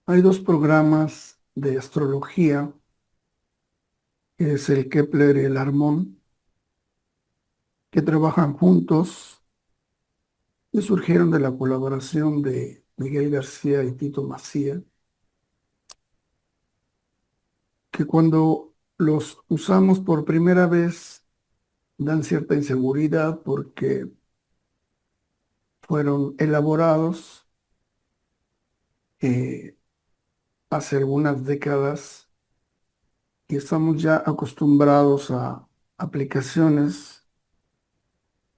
Hay dos programas de astrología, que es el Kepler y el Harmón, que trabajan juntos y surgieron de la colaboración de Miguel García y Tito Macía, que cuando los usamos por primera vez dan cierta inseguridad porque fueron elaborados eh, hace algunas décadas y estamos ya acostumbrados a aplicaciones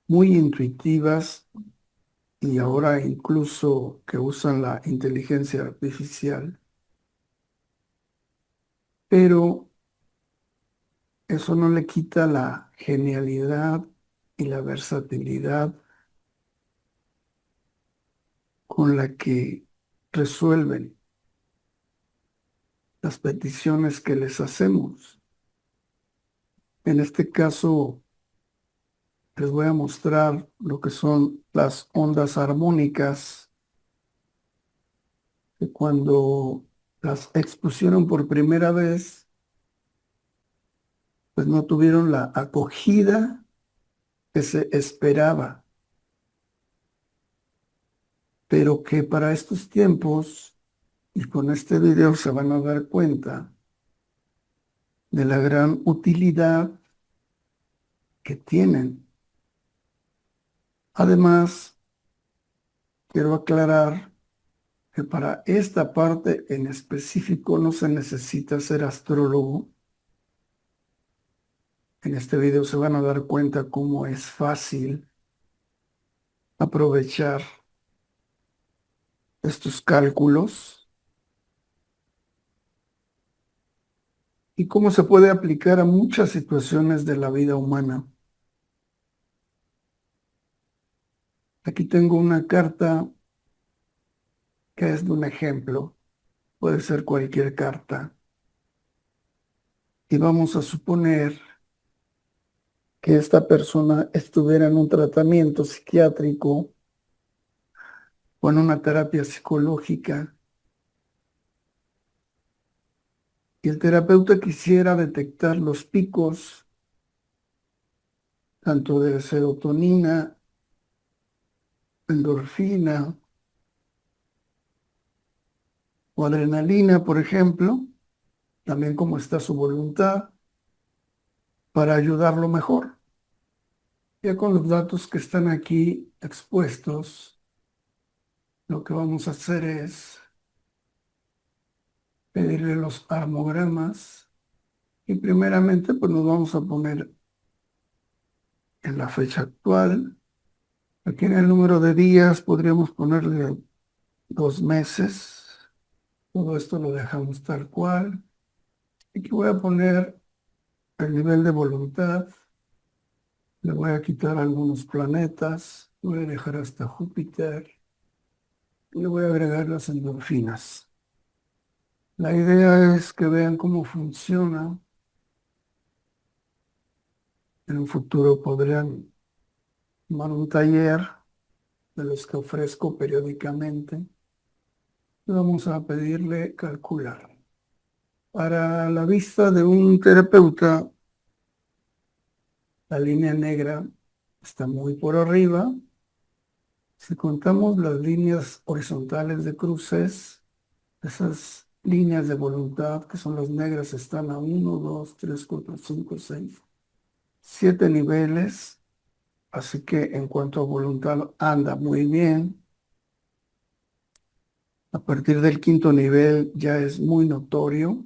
muy intuitivas y ahora incluso que usan la inteligencia artificial, pero eso no le quita la genialidad y la versatilidad con la que resuelven las peticiones que les hacemos. En este caso, les voy a mostrar lo que son las ondas armónicas, que cuando las expusieron por primera vez, pues no tuvieron la acogida que se esperaba, pero que para estos tiempos, y con este video se van a dar cuenta de la gran utilidad que tienen. Además, quiero aclarar que para esta parte en específico no se necesita ser astrólogo. En este video se van a dar cuenta cómo es fácil aprovechar estos cálculos y cómo se puede aplicar a muchas situaciones de la vida humana. Aquí tengo una carta que es de un ejemplo, puede ser cualquier carta, y vamos a suponer que esta persona estuviera en un tratamiento psiquiátrico o en una terapia psicológica y el terapeuta quisiera detectar los picos tanto de serotonina, endorfina o adrenalina, por ejemplo, también cómo está su voluntad para ayudarlo mejor. Ya con los datos que están aquí expuestos, lo que vamos a hacer es pedirle los armogramas y primeramente pues nos vamos a poner en la fecha actual. Aquí en el número de días podríamos ponerle 2 meses. Todo esto lo dejamos tal cual. Aquí voy a poner el nivel de voluntad. Le voy a quitar algunos planetas. Voy a dejar hasta Júpiter. Y le voy a agregar las endorfinas. La idea es que vean cómo funciona. En un futuro podrían tomar un taller de los que ofrezco periódicamente. Y vamos a pedirle calcular. Para la vista de un terapeuta, la línea negra está muy por arriba. Si contamos las líneas horizontales de cruces, esas líneas de voluntad, que son las negras, están a 1, 2, 3, 4, 5, 6, 7 niveles. Así que en cuanto a voluntad anda muy bien. A partir del quinto nivel ya es muy notorio.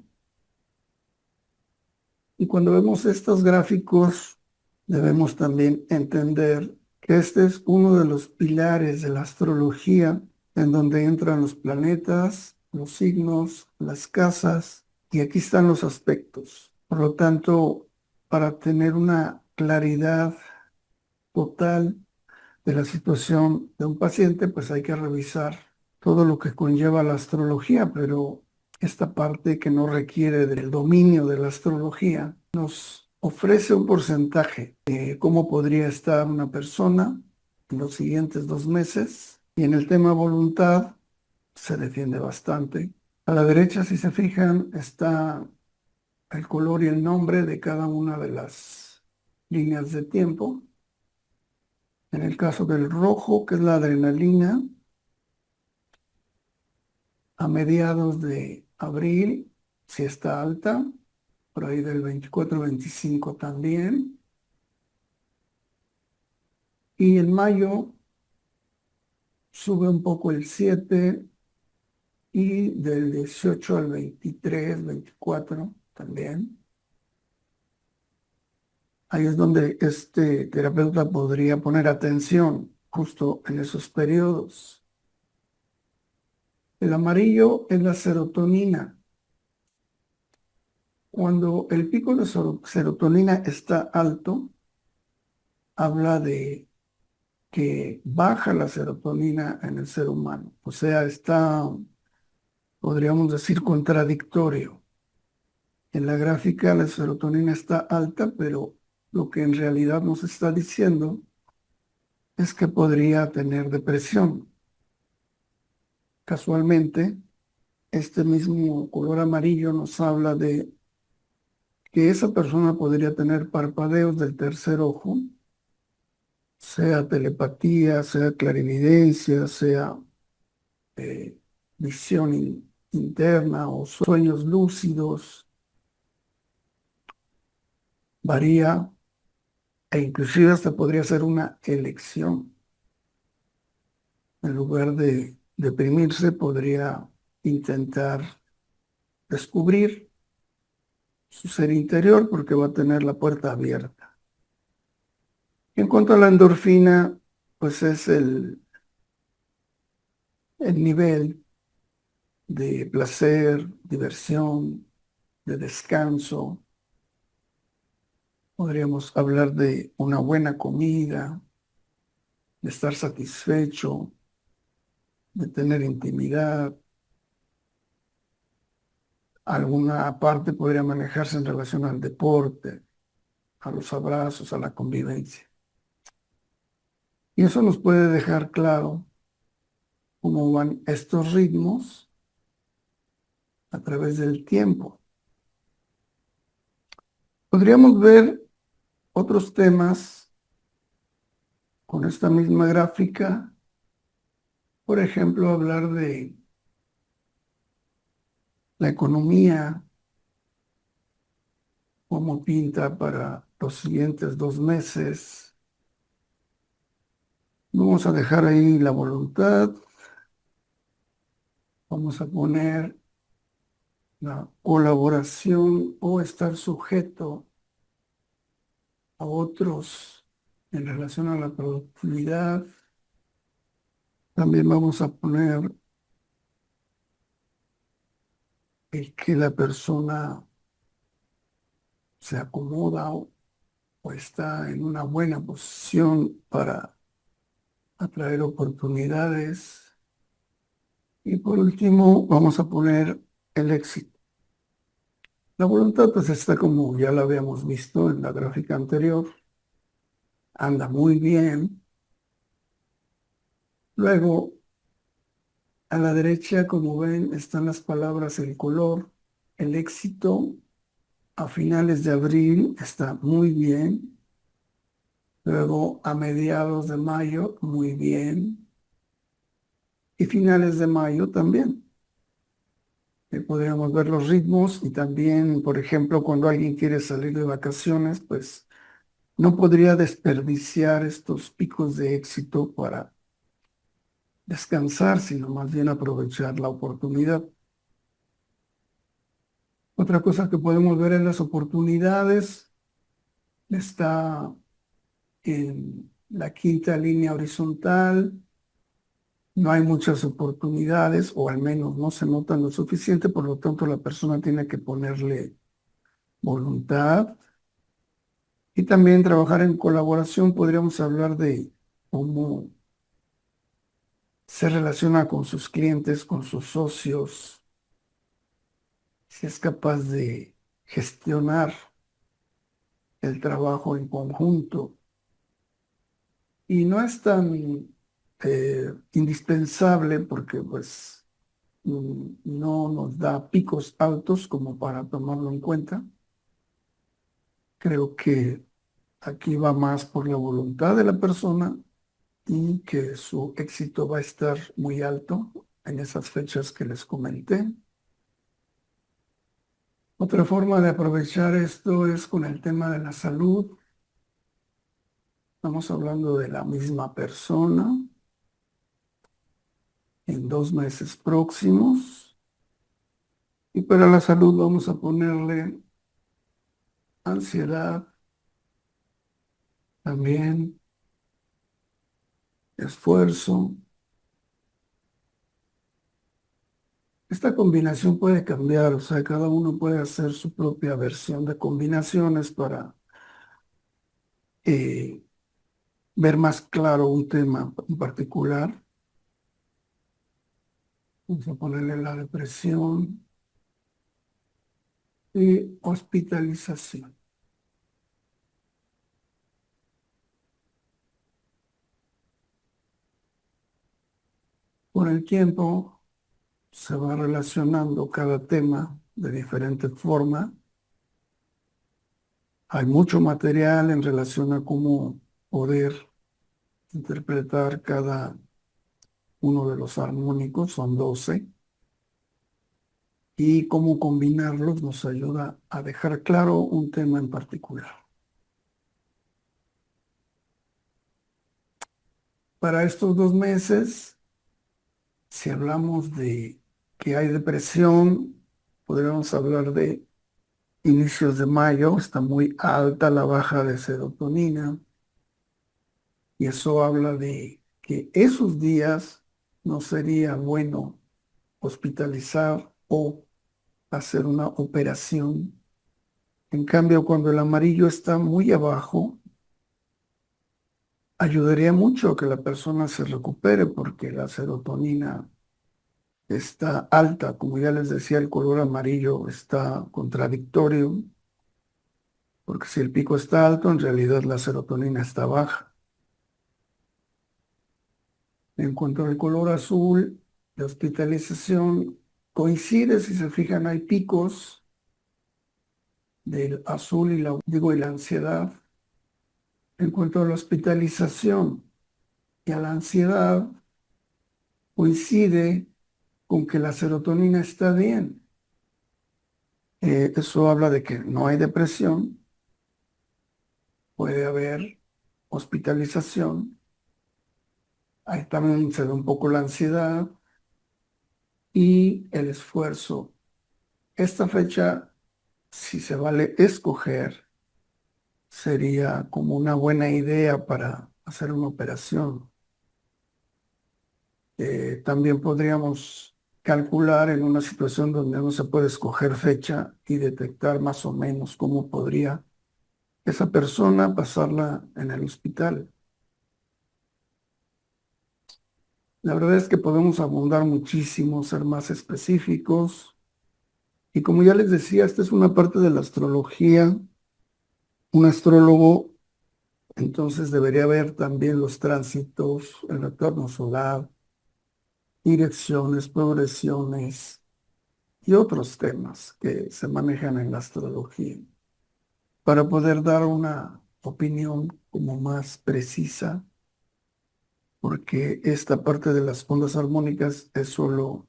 Y cuando vemos estos gráficos, debemos también entender que este es uno de los pilares de la astrología, en donde entran los planetas, los signos, las casas, y aquí están los aspectos. Por lo tanto, para tener una claridad total de la situación de un paciente, pues hay que revisar todo lo que conlleva la astrología, pero esta parte que no requiere del dominio de la astrología nos ofrece un porcentaje de cómo podría estar una persona en los siguientes 2 meses. Y en el tema voluntad se defiende bastante. A la derecha, si se fijan, está el color y el nombre de cada una de las líneas de tiempo. En el caso del rojo, que es la adrenalina, a mediados de abril, si está alta, por ahí del 24-25 también. Y en mayo sube un poco el 7 y del 18 al 23, 24 también. Ahí es donde este terapeuta podría poner atención justo en esos periodos. El amarillo es la serotonina. Cuando el pico de serotonina está alto, habla de que baja la serotonina en el ser humano. O sea, está, podríamos decir, contradictorio. En la gráfica la serotonina está alta, pero lo que en realidad nos está diciendo es que podría tener depresión. Casualmente, este mismo color amarillo nos habla de que esa persona podría tener parpadeos del tercer ojo, sea telepatía, sea clarividencia, sea eh, visión interna o sueños lúcidos, varía e inclusive hasta podría ser una elección. En lugar de deprimirse, podría intentar descubrir su ser interior porque va a tener la puerta abierta. En cuanto a la endorfina, pues es el nivel de placer, diversión, de descanso. Podríamos hablar de una buena comida, de estar satisfecho, de tener intimidad. Alguna parte podría manejarse en relación al deporte, a los abrazos, a la convivencia. Y eso nos puede dejar claro cómo van estos ritmos a través del tiempo. Podríamos ver otros temas con esta misma gráfica. Por ejemplo, hablar de la economía, cómo pinta para los siguientes 2 meses. Vamos a dejar ahí la voluntad. Vamos a poner la colaboración o estar sujeto a otros en relación a la productividad. También vamos a poner el que la persona se acomoda o está en una buena posición para atraer oportunidades. Y por último, vamos a poner el éxito. La voluntad pues está como ya la habíamos visto en la gráfica anterior, anda muy bien. Luego, a la derecha, como ven, están las palabras, el color, el éxito. A finales de abril está muy bien. Luego, a mediados de mayo, muy bien. Y finales de mayo también. Podríamos ver los ritmos y también, por ejemplo, cuando alguien quiere salir de vacaciones, pues no podría desperdiciar estos picos de éxito para descansar, sino más bien aprovechar la oportunidad. Otra cosa que podemos ver en las oportunidades está en la quinta línea horizontal. No hay muchas oportunidades, o al menos no se notan lo suficiente, por lo tanto la persona tiene que ponerle voluntad. Y también trabajar en colaboración, podríamos hablar de cómo se relaciona con sus clientes, con sus socios, si es capaz de gestionar el trabajo en conjunto. Y no es tan indispensable porque pues no nos da picos altos como para tomarlo en cuenta. Creo que aquí va más por la voluntad de la persona y que su éxito va a estar muy alto en esas fechas que les comenté. Otra forma de aprovechar esto es con el tema de la salud. Estamos hablando de la misma persona en 2 meses próximos. Y para la salud vamos a ponerle ansiedad, también esfuerzo. Esta combinación puede cambiar, o sea, cada uno puede hacer su propia versión de combinaciones para eh, ver más claro un tema en particular. Vamos a ponerle la depresión y hospitalización. Por el tiempo se va relacionando cada tema de diferente forma. Hay mucho material en relación a cómo poder interpretar cada uno de los armónicos, son 12, y cómo combinarlos nos ayuda a dejar claro un tema en particular. Para estos 2 meses, si hablamos de que hay depresión, podríamos hablar de inicios de mayo, está muy alta la baja de serotonina, y eso habla de que esos días no sería bueno hospitalizar o hacer una operación. En cambio, cuando el amarillo está muy abajo, ayudaría mucho a que la persona se recupere porque la serotonina está alta. Como ya les decía, el color amarillo está contradictorio, porque si el pico está alto, en realidad la serotonina está baja. En cuanto al color azul, la hospitalización coincide, si se fijan, hay picos del azul y la ansiedad. En cuanto a la hospitalización y a la ansiedad, coincide con que la serotonina está bien. Eso habla de que no hay depresión, puede haber hospitalización, ahí también se ve un poco la ansiedad y el esfuerzo. Esta fecha, si se vale escoger, sería como una buena idea para hacer una operación. También podríamos calcular en una situación donde no se puede escoger fecha y detectar más o menos cómo podría esa persona pasarla en el hospital. La verdad es que podemos abundar muchísimo, ser más específicos. Y como ya les decía, esta es una parte de la astrología. Un astrólogo entonces debería ver también los tránsitos, el retorno solar, direcciones, progresiones y otros temas que se manejan en la astrología para poder dar una opinión como más precisa, porque esta parte de las ondas armónicas es solo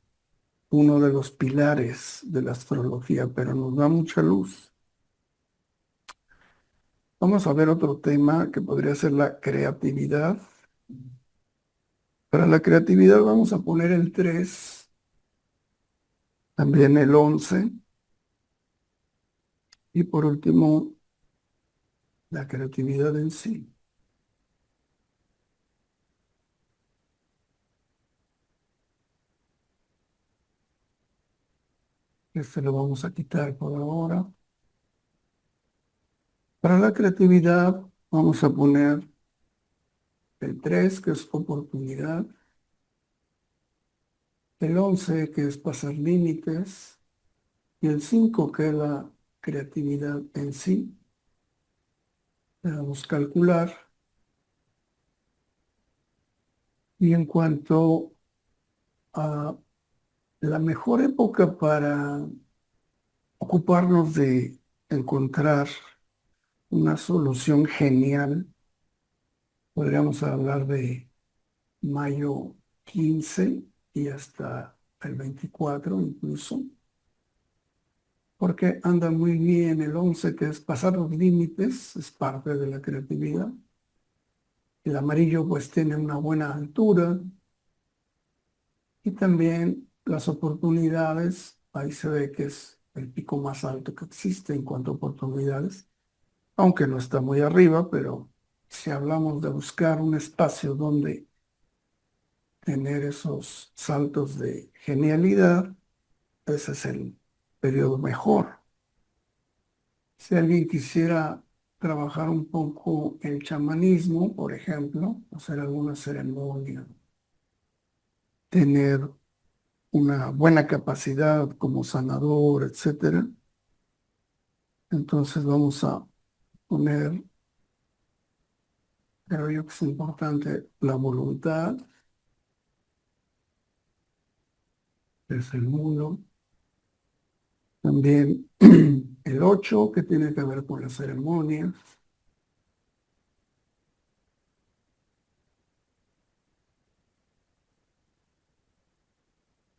uno de los pilares de la astrología, pero nos da mucha luz. Vamos a ver otro tema que podría ser la creatividad. Para la creatividad vamos a poner el 3, también el 11 y por último la creatividad en sí. Este lo vamos a quitar por ahora. Para la creatividad vamos a poner el 3, que es oportunidad, el 11, que es pasar límites, y el 5, que es la creatividad en sí. Le damos calcular. Y en cuanto a La mejor época para ocuparnos de encontrar una solución genial, podríamos hablar de mayo 15 y hasta el 24 incluso, porque anda muy bien el 11, que es pasar los límites, es parte de la creatividad. El amarillo pues tiene una buena altura y también las oportunidades, ahí se ve que es el pico más alto que existe en cuanto a oportunidades, aunque no está muy arriba, pero si hablamos de buscar un espacio donde tener esos saltos de genialidad, ese es el periodo mejor. Si alguien quisiera trabajar un poco el chamanismo, por ejemplo, hacer alguna ceremonia, tener una buena capacidad como sanador, etcétera, entonces vamos a poner, creo yo que es importante, la voluntad, que es el mundo. También el 8 que tiene que ver con las ceremonias.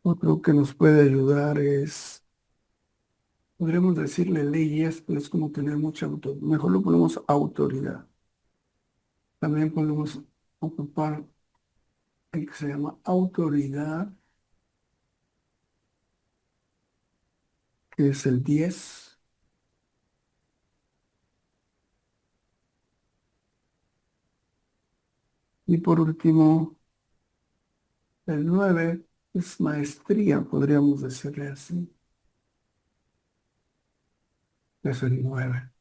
Otro que nos puede ayudar es, podríamos decirle leyes, pero es como tener mucha autoridad. Mejor lo ponemos autoridad. También podemos ocupar el que se llama autoridad, que es el 10. Y por último, el 9 es maestría, podríamos decirle así. Es el 9.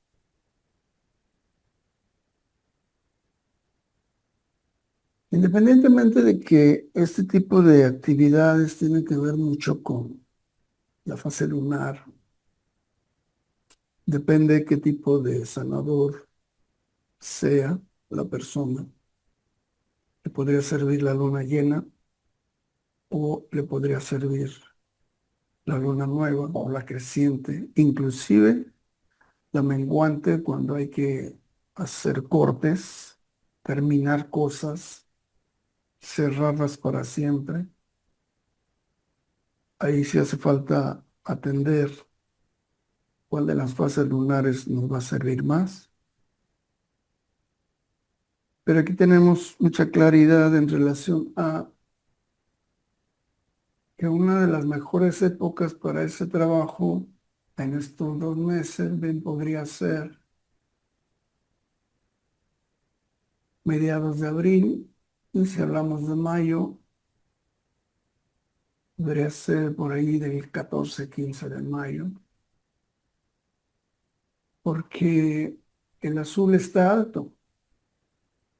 Independientemente de que este tipo de actividades tienen que ver mucho con la fase lunar, depende qué tipo de sanador sea la persona. Le podría servir la luna llena o le podría servir la luna nueva o la creciente, inclusive la menguante cuando hay que hacer cortes, terminar cosas, cerrarlas para siempre. Ahí sí hace falta atender cuál de las fases lunares nos va a servir más. Pero aquí tenemos mucha claridad en relación a que una de las mejores épocas para ese trabajo en estos 2 meses bien podría ser mediados de abril, y si hablamos de mayo, podría ser por ahí del 14-15 de mayo, porque el azul está alto,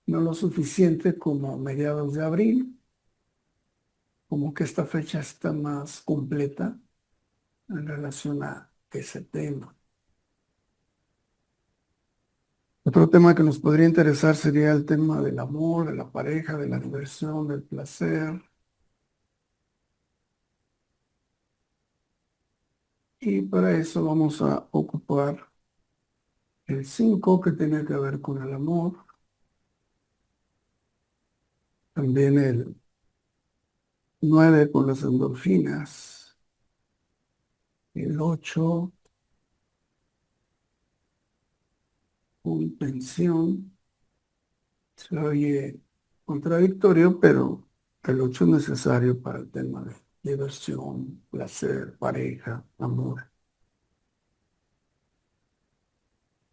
no lo suficiente como mediados de abril, como que esta fecha está más completa en relación a ese tema. Otro tema que nos podría interesar sería el tema del amor, de la pareja, de la diversión, del placer. Y para eso vamos a ocupar el 5 que tiene que ver con el amor, también el 9 con las endorfinas, el 8 con tensión. Se oye contradictorio, pero el 8 es necesario para el tema de diversión, placer, pareja, amor.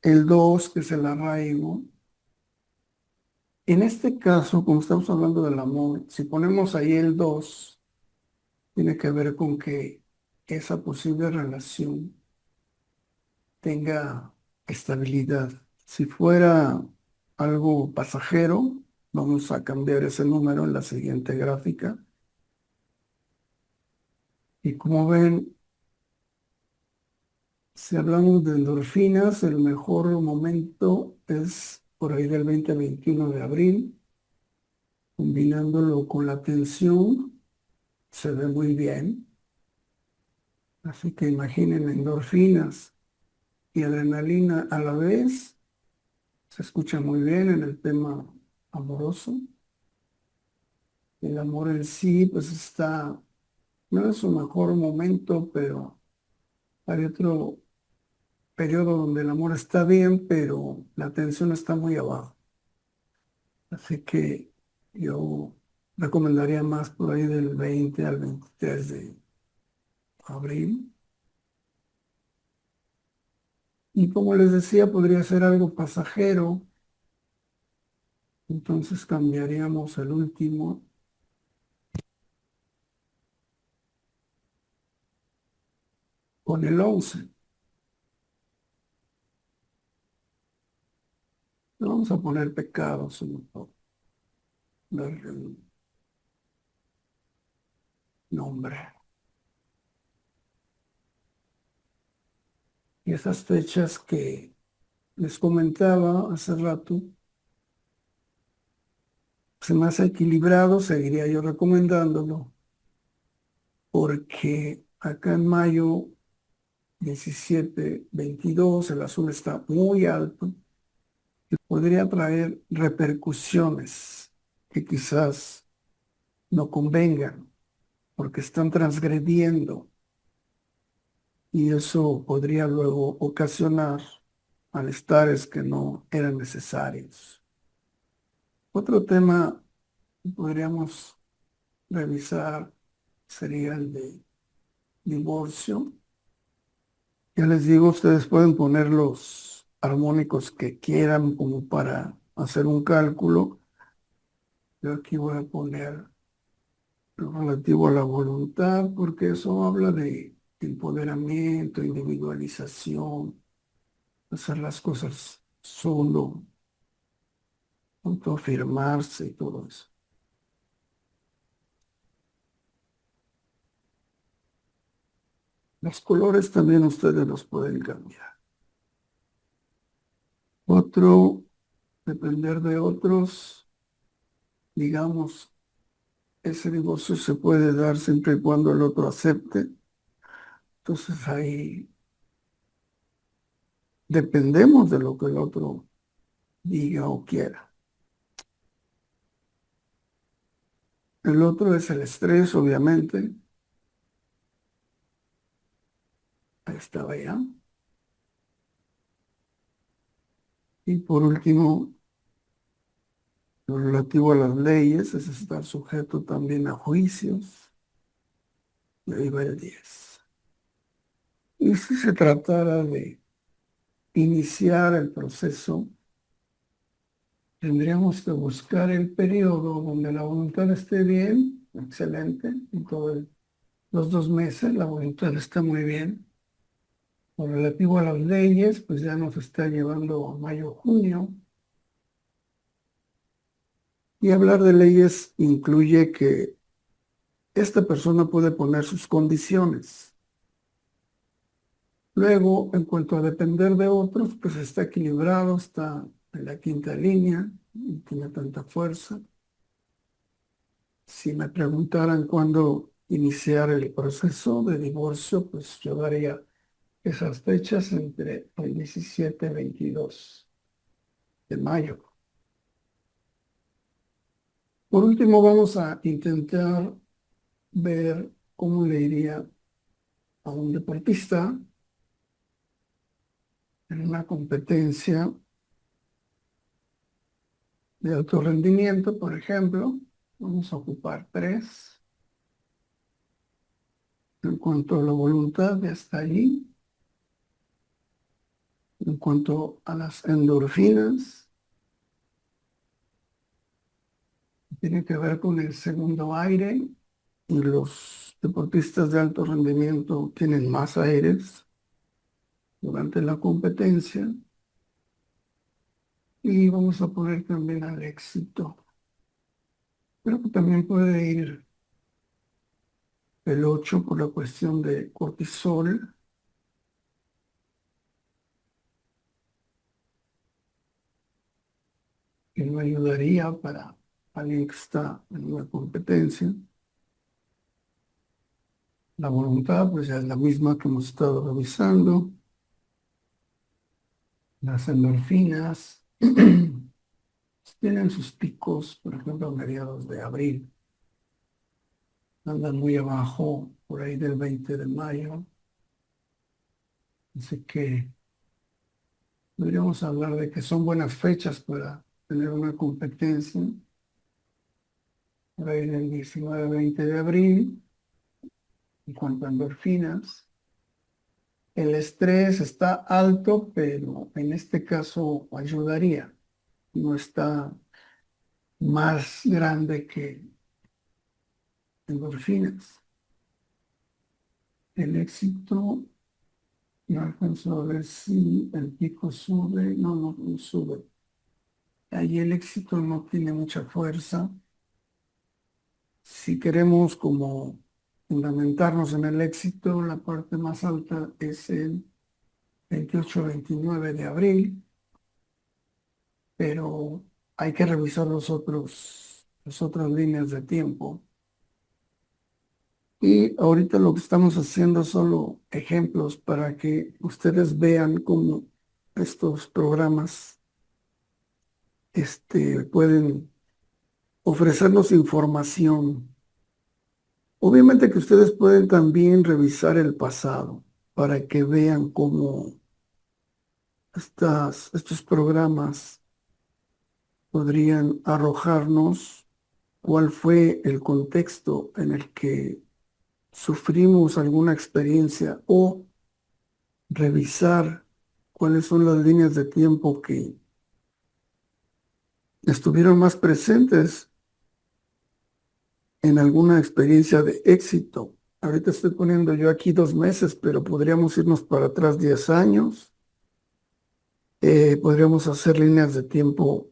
El 2 que es el arraigo. En este caso, como estamos hablando del amor, si ponemos ahí el 2 tiene que ver con que esa posible relación tenga estabilidad. Si fuera algo pasajero, vamos a cambiar ese número en la siguiente gráfica. Y como ven, si hablamos de endorfinas, el mejor momento es por ahí del 20-21 de abril, combinándolo con la tensión, se ve muy bien. Así que imaginen endorfinas y adrenalina a la vez. Se escucha muy bien en el tema amoroso. El amor en sí, pues está, no es su mejor momento, pero hay otro periodo donde el amor está bien, pero la tensión está muy abajo. Así que yo recomendaría más por ahí del 20 al 23 de abril. Y como les decía, podría ser algo pasajero. Entonces cambiaríamos el último con el 11. Le vamos a poner pecados, por darle un nombre. Y esas fechas que les comentaba hace rato, se me hace equilibrado, seguiría yo recomendándolo, porque acá en mayo 17, 22, el azul está muy alto y podría traer repercusiones que quizás no convengan, porque están transgrediendo y eso podría luego ocasionar malestares que no eran necesarios. Otro tema que podríamos revisar sería el de divorcio. Ya les digo, ustedes pueden poner los armónicos que quieran como para hacer un cálculo. Yo aquí voy a poner lo relativo a la voluntad, porque eso habla de empoderamiento, individualización, hacer las cosas solo, autoafirmarse y todo eso. Los colores también ustedes los pueden cambiar. Otro, depender de otros, digamos, ese divorcio se puede dar siempre y cuando el otro acepte. Entonces ahí dependemos de lo que el otro diga o quiera. El otro es el estrés, obviamente. Ahí estaba ya. Y por último, lo relativo a las leyes es estar sujeto también a juicios. Y ahí va el 10. Y si se tratara de iniciar el proceso, tendríamos que buscar el periodo donde la voluntad esté bien, excelente, en todos los 2 meses la voluntad está muy bien. Lo relativo a las leyes, pues ya nos está llevando a mayo, junio. Y hablar de leyes incluye que esta persona puede poner sus condiciones. Luego, en cuanto a depender de otros, pues está equilibrado, está en la quinta línea, no tiene tanta fuerza. Si me preguntaran cuándo iniciar el proceso de divorcio, pues yo daría esas fechas entre el 17 y 22 de mayo. Por último, vamos a intentar ver cómo le iría a un deportista en una competencia de alto rendimiento, por ejemplo. Vamos a ocupar tres. En cuanto a la voluntad, ya está allí. En cuanto a las endorfinas, tiene que ver con el segundo aire y los deportistas de alto rendimiento tienen más aires durante la competencia. Y vamos a poner también al éxito. Creo que también puede ir el 8 por la cuestión de cortisol, que no ayudaría para alguien que está en una competencia. La voluntad, pues ya es la misma que hemos estado revisando. Las endorfinas tienen sus picos, por ejemplo, a mediados de abril. Andan muy abajo, por ahí del 20 de mayo. Así que podríamos hablar de que son buenas fechas para tener una competencia. Por ahí del 19-20 de abril, en cuanto a endorfinas. El estrés está alto, pero en este caso ayudaría. No está más grande que endorfinas. El éxito, no alcanzo a ver si el pico sube. No, no sube. Ahí el éxito no tiene mucha fuerza. Si queremos como fundamentarnos en el éxito, la parte más alta es el 28-29 de abril, pero hay que revisar las otras líneas de tiempo. Y ahorita lo que estamos haciendo son solo ejemplos para que ustedes vean cómo estos programas pueden ofrecernos información. Obviamente que ustedes pueden también revisar el pasado para que vean cómo estos programas podrían arrojarnos cuál fue el contexto en el que sufrimos alguna experiencia o revisar cuáles son las líneas de tiempo que estuvieron más presentes en alguna experiencia de éxito. Ahorita estoy poniendo yo aquí 2 meses, pero podríamos irnos para atrás 10 años. Podríamos hacer líneas de tiempo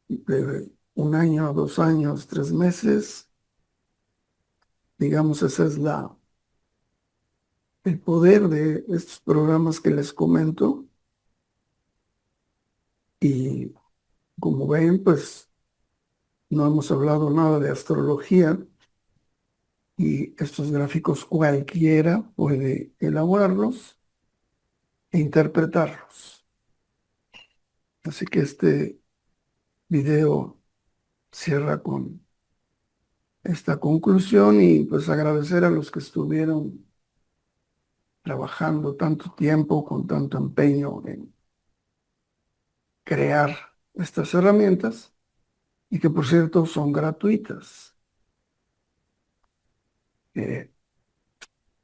de 1 año, 2 años, 3 meses. Digamos, esa es el poder de estos programas que les comento. Y como ven, pues no hemos hablado nada de astrología y estos gráficos cualquiera puede elaborarlos e interpretarlos. Así que este video cierra con esta conclusión y pues agradecer a los que estuvieron trabajando tanto tiempo, con tanto empeño en crear estas herramientas y que por cierto son gratuitas.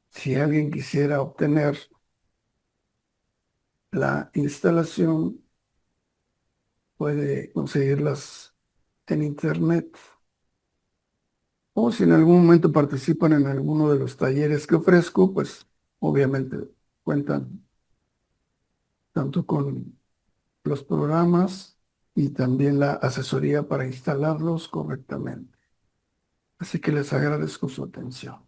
Si alguien quisiera obtener la instalación, puede conseguirlas en internet. O si en algún momento participan en alguno de los talleres que ofrezco, pues obviamente cuentan tanto con los programas y también la asesoría para instalarlos correctamente. Así que les agradezco su atención.